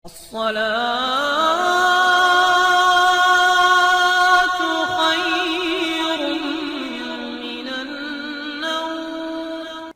الصلاة خير من النوم۔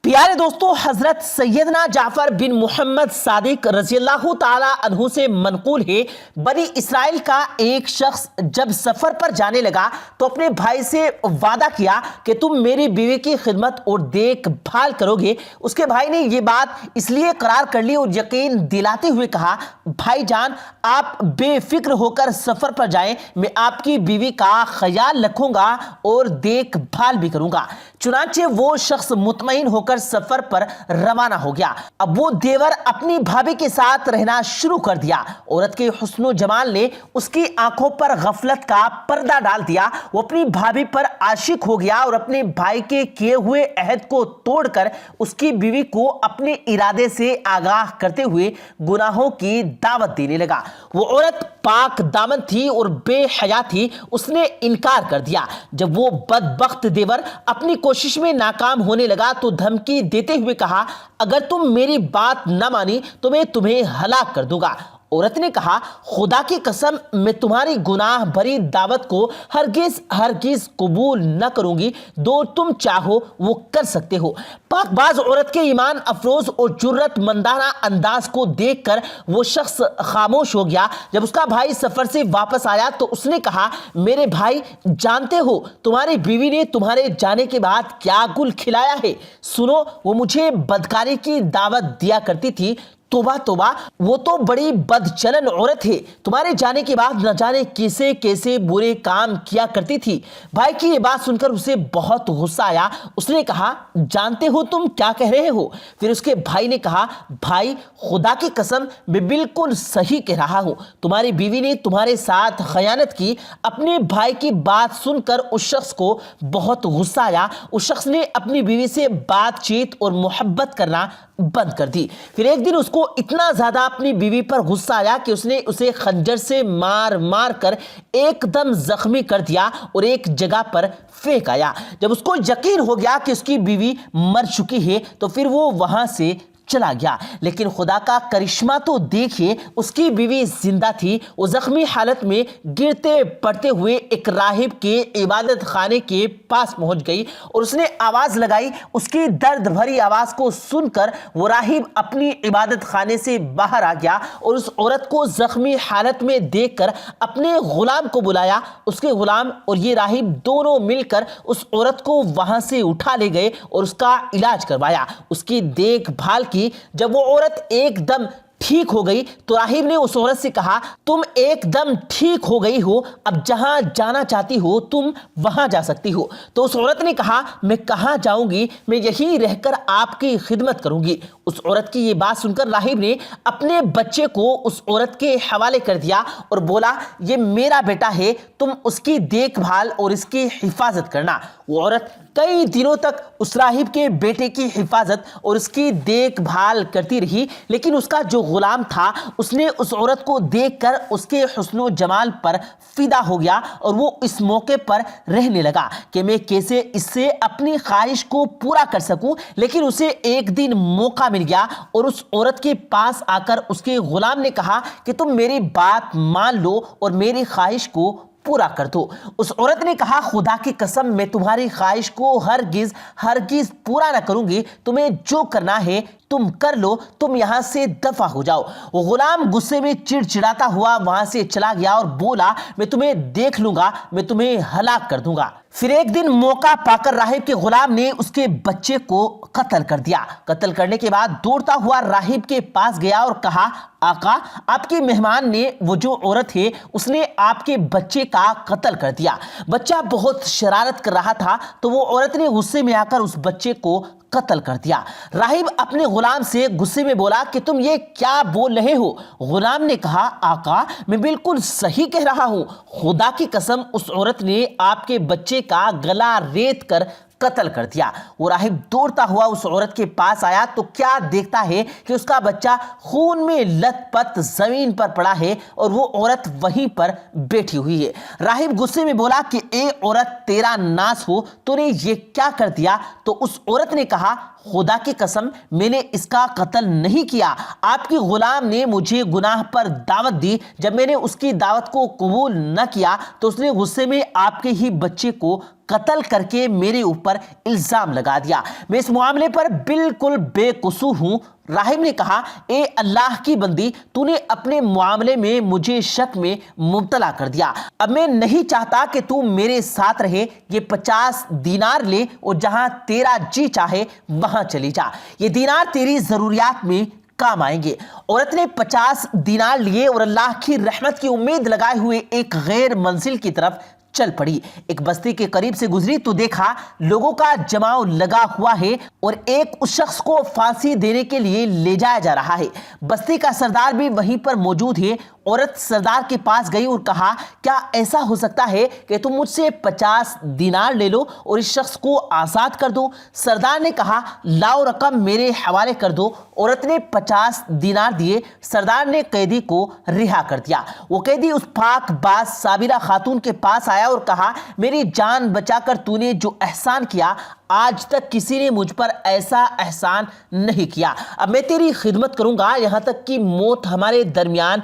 پیارے دوستو، حضرت سیدنا جعفر بن محمد صادق رضی اللہ تعالی عنہ سے منقول ہے، بنی اسرائیل کا ایک شخص جب سفر پر جانے لگا تو اپنے بھائی سے وعدہ کیا کہ تم میری بیوی کی خدمت اور دیکھ بھال کرو گے۔ اس کے بھائی نے یہ بات اس لیے قرار کر لی اور یقین دلاتے ہوئے کہا، بھائی جان آپ بے فکر ہو کر سفر پر جائیں، میں آپ کی بیوی کا خیال رکھوں گا اور دیکھ بھال بھی کروں گا۔ چنانچہ وہ شخص مطمئن ہو کر سفر پر روانہ ہو گیا۔ اب وہ دیور اپنی بھابھی کے ساتھ رہنا شروع کر دیا۔ عورت کے حسن و جمال نے اس کی آنکھوں پر غفلت کا پردہ ڈال دیا۔ وہ اپنی بھابھی پر عاشق ہو گیا اور اپنے بھائی کے کیے ہوئے عہد کو توڑ کر اس کی بیوی کو اپنے ارادے سے آگاہ کرتے ہوئے گناہوں کی دعوت دینے لگا۔ وہ عورت پاک دامن تھی اور بے حیا تھی، اس نے انکار کر دیا۔ جب وہ بدبخت دیور اپنی کوشش میں ناکام ہونے لگا تو دھمکی دیتے ہوئے کہا، اگر تم میری بات نہ مانی تو میں تمہیں ہلاک کر دوں گا۔ عورت نے کہا، خدا کی قسم میں تمہاری گناہ بھری دعوت کو ہرگز قبول نہ کروں گی، جو تم چاہو وہ کر سکتے ہو۔ پاک باز عورت کے ایمان افروز اور جرت مندانہ انداز کو دیکھ کر وہ شخص خاموش ہو گیا۔ جب اس کا بھائی سفر سے واپس آیا تو اس نے کہا، میرے بھائی جانتے ہو تمہاری بیوی نے تمہارے جانے کے بعد کیا گل کھلایا ہے؟ سنو، وہ مجھے بدکاری کی دعوت دیا کرتی تھی۔ توبہ توبہ، وہ تو بڑی بد چلن عورت ہے، تمہارے جانے کے بعد نہ جانے کیسے کیسے برے کام کیا کرتی تھی۔ بھائی کی یہ بات سن کر اسے بہت غصہ آیا۔ اس نے کہا، جانتے ہو تم کیا کہہ رہے ہو؟ پھر اس کے بھائی نے کہا، بھائی خدا کی قسم میں بالکل صحیح کہہ رہا ہوں، تمہاری بیوی نے تمہارے ساتھ خیانت کی۔ اپنے بھائی کی بات سن کر اس شخص کو بہت غصہ آیا۔ اس شخص نے اپنی بیوی سے بات چیت اور محبت کرنا بند کر دی۔ پھر ایک دن اس کو اتنا زیادہ اپنی بیوی پر غصہ آیا کہ اس نے اسے خنجر سے مار مار کر ایک دم زخمی کر دیا اور ایک جگہ پر پھینک آیا۔ جب اس کو یقین ہو گیا کہ اس کی بیوی مر چکی ہے تو پھر وہ وہاں سے چلا گیا۔ لیکن خدا کا کرشمہ تو دیکھیے، اس کی بیوی زندہ تھی۔ وہ زخمی حالت میں گرتے پڑتے ہوئے ایک راہب کے عبادت خانے کے پاس پہنچ گئی اور اس نے آواز لگائی۔ اس کی درد بھری آواز کو سن کر وہ راہب اپنی عبادت خانے سے باہر آ گیا اور اس عورت کو زخمی حالت میں دیکھ کر اپنے غلام کو بلایا۔ اس کے غلام اور یہ راہب دونوں مل کر اس عورت کو وہاں سے اٹھا لے گئے اور اس کا علاج کروایا، اس کی دیکھ بھال کی۔ جب وہ عورت ایک دم ٹھیک ہو گئی تو راہب نے اس عورت سے کہا، تم ایک دم ٹھیک ہو گئی ہو، اب جہاں جانا چاہتی ہو تم وہاں جا سکتی ہو۔ تو اس عورت نے کہا، میں کہاں جاؤں گی، میں یہیں رہ کر آپ کی خدمت کروں گی۔ اس عورت کی یہ بات سن کر راہب نے اپنے بچے کو اس عورت کے حوالے کر دیا اور بولا، یہ میرا بیٹا ہے، تم اس کی دیکھ بھال اور اس کی حفاظت کرنا۔ وہ عورت کئی دنوں تک اس راہب کے بیٹے کی حفاظت اور اس کی دیکھ بھال کرتی رہی، لیکن اس کا جو غلام تھا اس نے اس عورت کو دیکھ کر اس کے حسن و جمال پر فدا ہو گیا اور وہ اس موقع پر رہنے لگا کہ میں کیسے اس سے اپنی خواہش کو پورا کر سکوں۔ لیکن اسے ایک دن موقع مل گیا اور اس عورت کے پاس آ کر اس کے غلام نے کہا کہ تم میری بات مان لو اور میری خواہش کو پورا کر دو۔ اس عورت نے کہا، خدا کی قسم میں تمہاری خواہش کو ہرگز پورا نہ کروں گی، تمہیں جو کرنا ہے تم کر لو، تم یہاں سے دفع ہو جاؤ۔ وہ غلام غصے میں چڑچڑاتا ہوا وہاں سے چلا گیا اور بولا، میں تمہیں دیکھ لوں گا، میں تمہیں ہلاک کر دوں گا۔ پھر ایک دن موقع پا کر راہب کے غلام نے اس کے بچے کو قتل کر دیا۔ قتل کرنے کے بعد دوڑتا ہوا راہب کے پاس گیا اور کہا، آقا آپ کے مہمان نے، وہ جو عورت ہے اس نے آپ کے بچے کا قتل کر دیا۔ بچہ بہت شرارت کر رہا تھا تو وہ عورت نے غصے میں آ کر اس بچے کو قتل کر دیا۔ راہب اپنے غلام سے غصے میں بولا کہ تم یہ کیا بول رہے ہو؟ غلام نے کہا، آقا میں بالکل صحیح کہہ رہا ہوں، خدا کی قسم اس عورت نے آپ کے بچے کا گلا ریت کر قتل کر دیا۔ وہ راہب دوڑتا ہوا اس عورت کے پاس آیا تو کیا دیکھتا ہے کہ اس کا بچہ خون میں لت پت زمین پر پڑا ہے اور وہ عورت وہیں پر بیٹھی ہوئی ہے۔ راہب غصے میں بولا کہ اے عورت تیرا ناس ہو، تو نے یہ کیا کر دیا؟ تو اس عورت نے کہا، خدا کی قسم میں نے اس کا قتل نہیں کیا. آپ کی غلام نے مجھے گناہ پر دعوت دی. جب میں نے اس کی دعوت کو قبول نہ کیا تو اس نے غصے میں آپ کے ہی بچے کو قتل کر کے میرے اوپر الزام لگا دیا. میں اس معاملے پر بالکل بے قصور ہوں. راہب نے کہا اے اللہ کی بندی، تو نے اپنے معاملے میں مجھے شک میں مبتلا کر دیا. اب میں نہیں چاہتا کہ تو میرے ساتھ رہے. یہ 50 دینار لے اور جہاں تیرا جی چاہے وہاں چلی جا. یہ دینار تیری ضروریات میں کام آئیں گے. عورت نے 50 دینار لیے اور اللہ کی رحمت کی امید لگائے ہوئے ایک غیر منزل کی طرف چل پڑی. ایک بستی کے قریب سے گزری تو دیکھا لوگوں کا جماؤ لگا ہوا ہے اور ایک اس شخص کو پھانسی دینے کے لیے لے جایا جا رہا ہے. بستی کا سردار بھی وہیں پر موجود ہے. عورت سردار کے پاس گئی اور کہا کیا ایسا ہو سکتا ہے کہ تم مجھ سے 50 دینار لے لو اور اس شخص کو آزاد کر دو؟ سردار نے کہا لاؤ رقم میرے حوالے کر دو. عورت نے 50 دینار دیے. سردار نے قیدی کو رہا کر دیا. وہ قیدی اس پاک باز صابرہ خاتون کے پاس آیا اور کہا میری جان بچا کر تو نے جو احسان کیا آج تک کسی نے مجھ پر ایسا احسان نہیں کیا. اب میں تیری خدمت کروں گا یہاں تک کہ موت ہمارے درمیان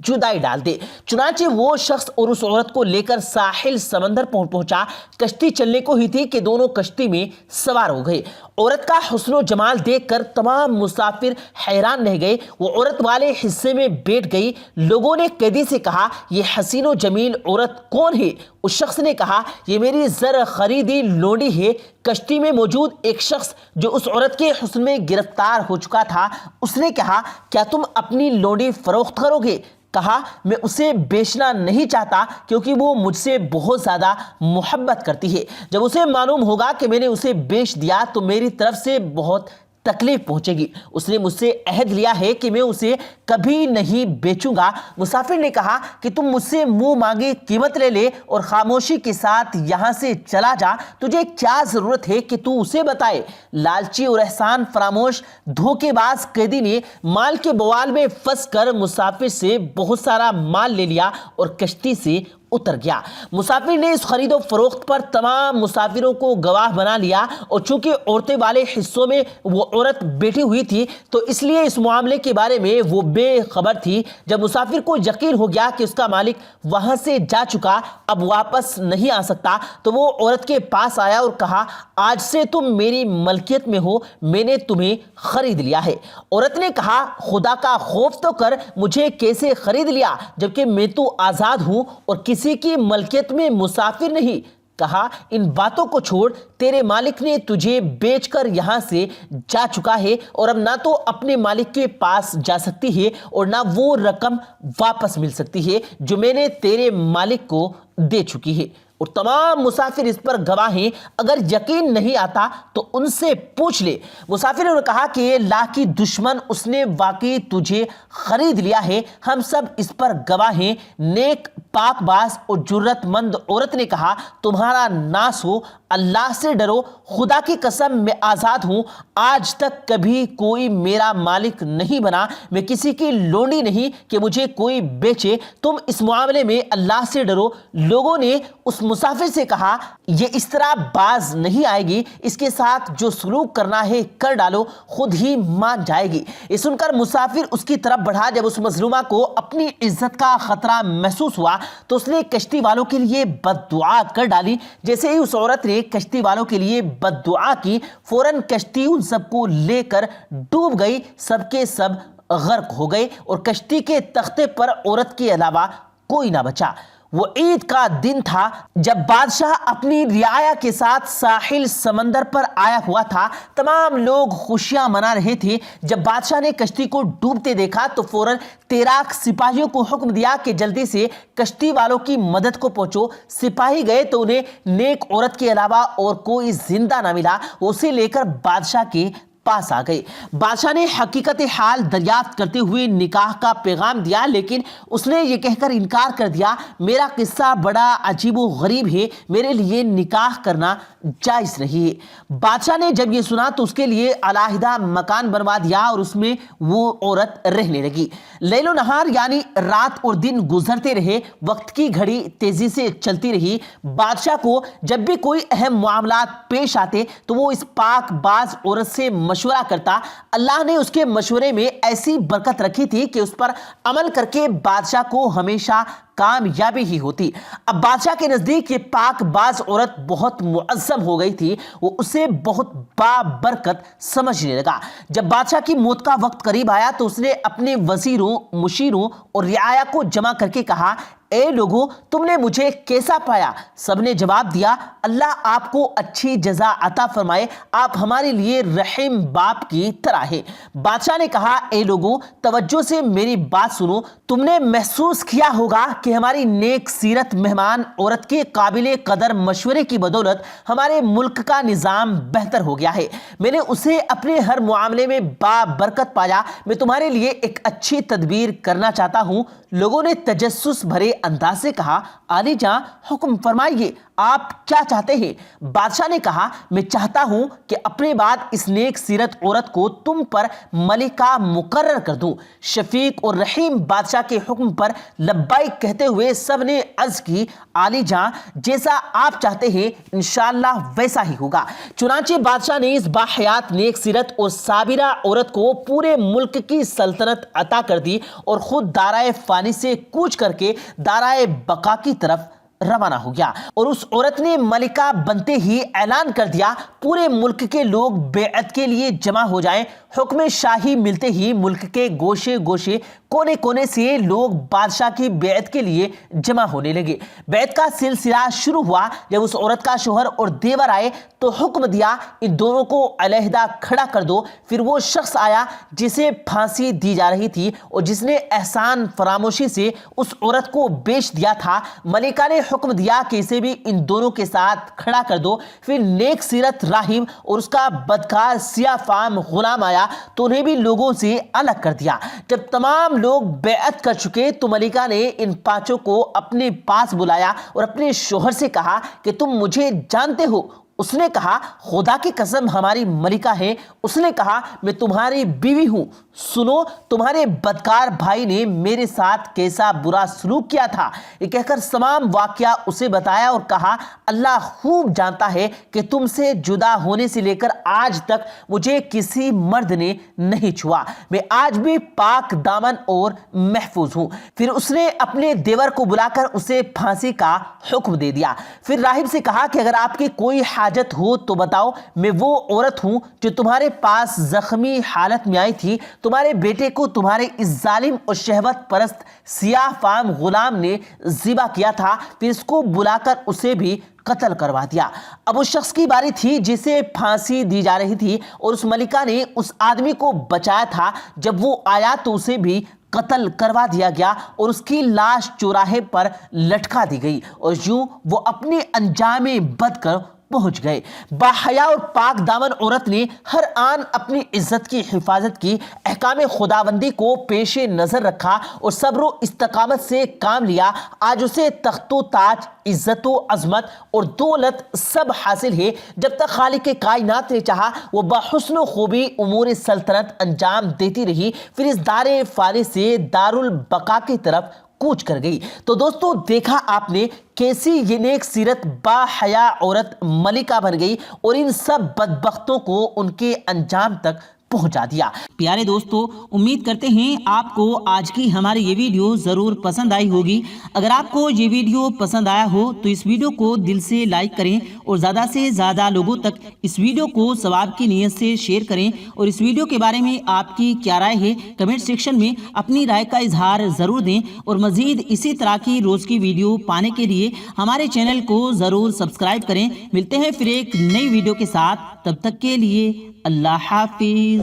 جدائی ڈال دے. چنانچہ وہ شخص اور اس عورت کو لے کر ساحل سمندر پہنچا. کشتی چلنے کو ہی تھی کہ دونوں کشتی میں سوار ہو گئے. عورت کا حسن و جمال دیکھ کر تمام مسافر حیران رہ گئے. وہ عورت والے حصے میں بیٹھ گئی. لوگوں نے قیدی سے کہا یہ حسین و جمیل عورت کون ہے؟ اس شخص نے کہا یہ میری زر خریدی لونڈی ہے. کشتی میں موجود ایک شخص جو اس عورت کے حسن میں گرفتار ہو چکا تھا اس نے کہا کیا تم اپنی لونڈی فروخت کرو گے؟ کہا میں اسے بیچنا نہیں چاہتا کیونکہ وہ مجھ سے بہت زیادہ محبت کرتی ہے. جب اسے معلوم ہوگا کہ میں نے اسے بیچ دیا تو میری طرف سے بہت تکلیف پہنچے گی. اس نے مجھ سے عہد لیا ہے کہ میں اسے کبھی نہیں بیچوں گا. مسافر نے کہا کہ تم مجھ سے منہ مانگی قیمت لے لے اور خاموشی کے ساتھ یہاں سے چلا جا. تجھے کیا ضرورت ہے کہ تو اسے بتائے؟ لالچی اور احسان فراموش دھوکے باز قیدی نے مال کے بوال میں پھنس کر مسافر سے بہت سارا مال لے لیا اور کشتی سے اتر گیا. مسافر نے اس خرید و فروخت پر تمام مسافروں کو گواہ بنا لیا اور چونکہ عورتیں والے حصوں میں وہ عورت بیٹھی ہوئی تھی تو اس لیے اس معاملے کے بارے میں وہ بے خبر تھی. جب مسافر کو یقین ہو گیا کہ اس کا مالک وہاں سے جا چکا اب واپس نہیں آ سکتا تو وہ عورت کے پاس آیا اور کہا آج سے تم میری ملکیت میں ہو، میں نے تمہیں خرید لیا ہے. عورت نے کہا خدا کا خوف تو کر، مجھے کیسے خرید لیا جبکہ میں تو آزاد ہوں اور کسی کی ملکیت میں مسافر نہیں. کہا ان باتوں کو چھوڑ، تیرے مالک نے تجھے بیچ کر یہاں سے جا چکا ہے اور اب نہ تو اپنے مالک کے پاس جا سکتی ہے اور نہ وہ رقم واپس مل سکتی ہے جو میں نے تیرے مالک کو دے چکی ہے. اور تمام مسافر اس پر گواہ ہیں. اگر یقین نہیں آتا تو ان سے پوچھ لے. مسافر نے کہا کہ اللہ کی دشمن، اس نے واقعی تجھے خرید لیا ہے، ہم سب اس پر گواہ ہیں. نیک پاک باز اور جرت مند عورت نے کہا تمہارا ناس ہو، اللہ سے ڈرو، خدا کی قسم میں آزاد ہوں. آج تک کبھی کوئی میرا مالک نہیں بنا، میں کسی کی لونڈی نہیں کہ مجھے کوئی بیچے. تم اس معاملے میں اللہ سے ڈرو. لوگوں نے اس مسافر سے کہا یہ اس طرح باز نہیں آئے گی، اس کے ساتھ جو سلوک کرنا ہے کر ڈالو، خود ہی مان جائے گی. یہ سن کر مسافر اس کی طرف بڑھا. جب اس مظلومہ کو اپنی عزت کا خطرہ محسوس ہوا تو اس نے کشتی والوں کے لیے بد دعا کر ڈالی. جیسے ہی اس عورت نے کشتی والوں کے لیے بد دعا کی فوراً کشتی ان سب کو لے کر ڈوب گئی. سب کے سب غرق ہو گئے اور کشتی کے تختے پر عورت کے علاوہ کوئی نہ بچا. وہ عید کا دن تھا جب بادشاہ اپنی رعایا کے ساتھ ساحل سمندر پر آیا ہوا تھا. تمام لوگ خوشیاں منا رہے تھے. جب بادشاہ نے کشتی کو ڈوبتے دیکھا تو فوراً 13 سپاہیوں کو حکم دیا کہ جلدی سے کشتی والوں کی مدد کو پہنچو. سپاہی گئے تو انہیں نیک عورت کے علاوہ اور کوئی زندہ نہ ملا. اسے لے کر بادشاہ کے پاس آ گئے۔ بادشاہ نے حقیقت حال دریافت کرتے ہوئے نکاح کا پیغام دیا، لیکن اس نے یہ کہہ کر انکار کر دیا، میرا قصہ بڑا عجیب و غریب ہے، میرے لیے نکاح کرنا جائز نہیں ہے۔ بادشاہ نے جب یہ سنا تو اس کے لیے علیحدہ مکان بنوا دیا اور اس میں وہ عورت رہنے لگی۔ لیل و نہار یعنی رات اور دن گزرتے رہے، وقت کی گھڑی تیزی سے چلتی رہی۔ بادشاہ کو جب بھی کوئی اہم معاملات پیش آتے تو وہ اس پاک باز عورت سے مشورہ کرتا۔ اللہ نے اس کے مشورے میں ایسی برکت رکھی تھی کہ اس پر عمل کر کے بادشاہ کو ہمیشہ کامیابی ہی ہوتی۔ اب بادشاہ کے نزدیک یہ پاک باز عورت بہت معظم ہو گئی تھی، وہ اسے بہت بابرکت سمجھنے لگا۔ جب بادشاہ کی موت کا وقت قریب آیا تو اس نے اپنے وزیروں، مشیروں اور رعایا کو جمع کر کے کہا، اے لوگو، تم نے مجھے کیسا پایا؟ سب نے جواب دیا، اللہ آپ کو اچھی جزا عطا فرمائے، آپ ہمارے لیے رحیم باپ کی طرح ہے۔ بادشاہ نے کہا، اے لوگو، توجہ سے میری بات سنو، تم نے محسوس کیا ہوگا کہ ہماری نیک سیرت مہمان عورت کے قابل قدر مشورے کی بدولت ہمارے ملک کا نظام بہتر ہو گیا ہے۔ میں نے اسے اپنے ہر معاملے میں بابرکت پایا، میں تمہارے لیے ایک اچھی تدبیر کرنا چاہتا ہوں۔ لوگوں نے تجسس بھرے انداز سے کہا، عالی جاں حکم فرمائیے، آپ کیا چاہتے ہیں؟ بادشاہ نے کہا، میں چاہتا ہوں کہ اپنے بعد اس نیک سیرت عورت کو تم پر ملکہ مقرر کر دوں۔ شفیق اور رحیم بادشاہ کے حکم پر لبیک کہتے ہوئے سب نے عرض کی، عالی جاں جیسا آپ چاہتے ہیں انشاءاللہ ویسا ہی ہوگا۔ چنانچہ بادشاہ نے اس باحیات نیک سیرت اور صابرہ عورت کو پورے ملک کی سلطنت عطا کر دی اور خود دارائے فانی سے کوچ کر کے دارائے بقا کی طرف روانہ ہو گیا۔ اور اس عورت نے ملکہ بنتے ہی اعلان کر دیا، پورے ملک کے لوگ بیعت کے لیے جمع ہو جائیں۔ حکم شاہی ملتے ہی ملک کے گوشے گوشے، کونے کونے سے لوگ بادشاہ کی بیعت کے لیے جمع ہونے لگے۔ بیعت کا سلسلہ شروع ہوا۔ جب اس عورت کا شوہر اور دیور آئے تو حکم دیا، ان دونوں کو علیحدہ کھڑا کر دو۔ پھر وہ شخص آیا جسے پھانسی دی جا رہی تھی اور جس نے احسان فراموشی سے اس عورت کو بیچ دیا تھا۔ ملکہ نے حکم دیا کہ اسے بھی ان دونوں کے ساتھ کھڑا کر دو۔ پھر نیک سیرت راہب اور اس کا بدکار سیاہ فام غلام آیا تو انہیں بھی لوگوں سے الگ کر دیا۔ جب تمام لوگ بیعت کر چکے تو ملکہ نے ان پانچوں کو اپنے پاس بلایا اور اپنے شوہر سے کہا کہ تم مجھے جانتے ہو؟ اس نے کہا، خدا کی قسم ہماری ملکہ ہے۔ اس نے کہا، میں تمہاری بیوی ہوں۔ سنو، تمہارے بدکار بھائی نے میرے ساتھ کیسا برا سلوک کیا تھا۔ یہ کہہ کر تمام واقعہ اسے بتایا اور کہا، اللہ خوب جانتا ہے کہ تم سے جدا ہونے سے لے کر آج تک مجھے کسی مرد نے نہیں چھوا، میں آج بھی پاک دامن اور محفوظ ہوں۔ پھر اس نے اپنے دیور کو بلا کر اسے پھانسی کا حکم دے دیا۔ پھر راہب سے کہا کہ اگر آپ کی کوئی حاجت ہو تو بتاؤ، میں وہ عورت ہوں جو تمہارے پاس زخمی حالت میں آئی تھی۔ تمہارے بیٹے کو تمہارے اس ظالم اور شہوت پرست سیاہ فام غلام نے ذبح کیا تھا، پھر اس کو بلا کر اسے بھی قتل کروا دیا۔ اب اس شخص کی باری تھی جسے پھانسی دی جا رہی تھی اور اس ملکہ نے اس آدمی کو بچایا تھا۔ جب وہ آیا تو اسے بھی قتل کروا دیا گیا اور اس کی لاش چوراہے پر لٹکا دی گئی اور یوں وہ اپنے انجام بد کر پہنچ گئے۔ باحیا اور پاک دامن عورت نے ہر آن اپنی عزت کی حفاظت کی، احکام خداوندی کو پیش نظر رکھا اور صبر و استقامت سے کام لیا۔ آج اسے تخت و تاج، عزت و عظمت اور دولت سب حاصل ہے۔ جب تک خالق کائنات نے چاہا وہ بحسن و خوبی امور سلطنت انجام دیتی رہی، پھر اس دار فانی سے دار البقا کی طرف کوچ کر گئی۔ تو دوستو، دیکھا آپ نے کیسی یہ نیک سیرت با حیا عورت ملکہ بن گئی اور ان سب بدبختوں کو ان کے انجام تک پہنچا دیا۔ پیارے دوستو، امید کرتے ہیں آپ کو آج کی ہماری یہ ویڈیو ضرور پسند آئی ہوگی۔ اگر آپ کو یہ ویڈیو پسند آیا ہو تو اس ویڈیو کو دل سے لائک کریں اور زیادہ سے زیادہ لوگوں تک اس ویڈیو کو ثواب کی نیت سے شیئر کریں، اور اس ویڈیو کے بارے میں آپ کی کیا رائے ہے کمنٹ سیکشن میں اپنی رائے کا اظہار ضرور دیں، اور مزید اسی طرح کی روز کی ویڈیو پانے کے لیے ہمارے چینل کو ضرور سبسکرائب کریں۔ ملتے ہیں پھر ایک نئی ویڈیو کے ساتھ، تب تک کے لیے اللہ حافظ۔